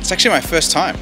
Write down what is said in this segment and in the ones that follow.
It's actually my first time.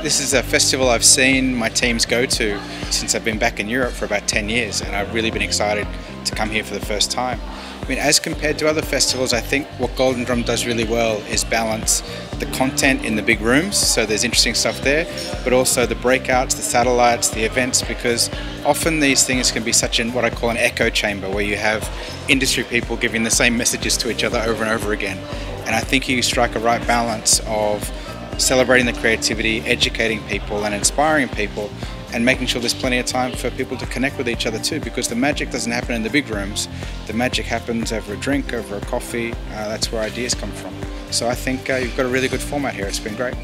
This is a festival I've seen my teams go to since I've been back in Europe for about 10 years, and I've really been excited to come here for the first time. I mean, as compared to other festivals, I think what Golden Drum does really well is balance the content in the big rooms, so there's interesting stuff there, but also the breakouts, the satellites, the events, because often these things can be such what I call an echo chamber, where you have industry people giving the same messages to each other over and over again. And I think you strike a right balance of celebrating the creativity, educating people and inspiring people, and making sure there's plenty of time for people to connect with each other too, because the magic doesn't happen in the big rooms. The magic happens over a drink, over a coffee. That's where ideas come from. So I think you've got a really good format here. It's been great.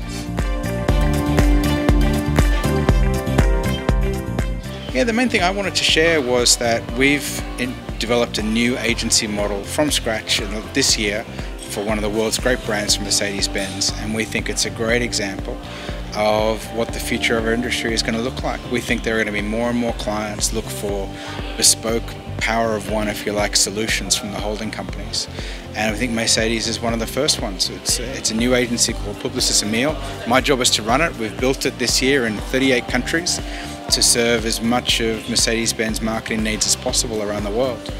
Yeah, the main thing I wanted to share was that we've developed a new agency model from scratch this year for one of the world's great brands from Mercedes-Benz, and we think it's a great example of what the future of our industry is going to look like. We think there are going to be more and more clients look for bespoke, power of one, if you like, solutions from the holding companies. And I think Mercedes is one of the first ones. It's a new agency called Publicis Emil. My job is to run it. We've built it this year in 38 countries to serve as much of Mercedes-Benz marketing needs as possible around the world.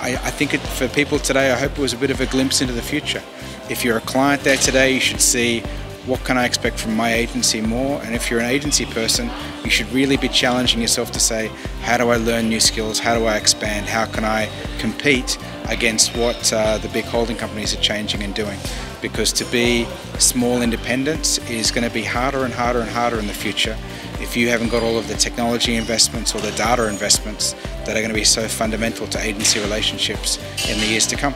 I think for people today, I hope it was a bit of a glimpse into the future. If you're a client there today, you should see, what can I expect from my agency more? And if you're an agency person, you should really be challenging yourself to say, how do I learn new skills? How do I expand? How can I compete against what the big holding companies are changing and doing? Because to be small independents is going to be harder and harder and harder in the future if you haven't got all of the technology investments or the data investments that are going to be so fundamental to agency relationships in the years to come.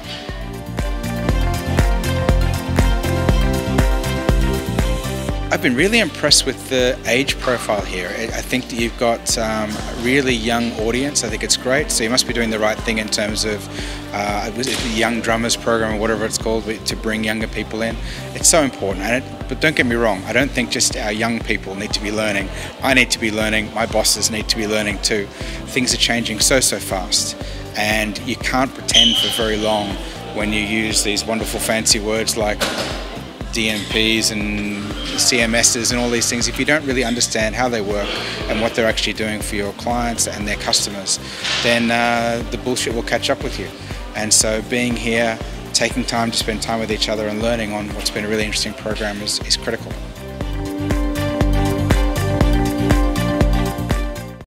I've been really impressed with the age profile here. I think that you've got a really young audience. I think it's great. So you must be doing the right thing in terms of the Young Drummers program or whatever it's called, to bring younger people in. It's so important. But don't get me wrong, I don't think just our young people need to be learning. I need to be learning. My bosses need to be learning too. Things are changing so fast, and you can't pretend for very long when you use these wonderful fancy words like DMPs and CMSs and all these things. If you don't really understand how they work and what they're actually doing for your clients and their customers, then the bullshit will catch up with you. And so being here, taking time to spend time with each other and learning on what's been a really interesting program is critical.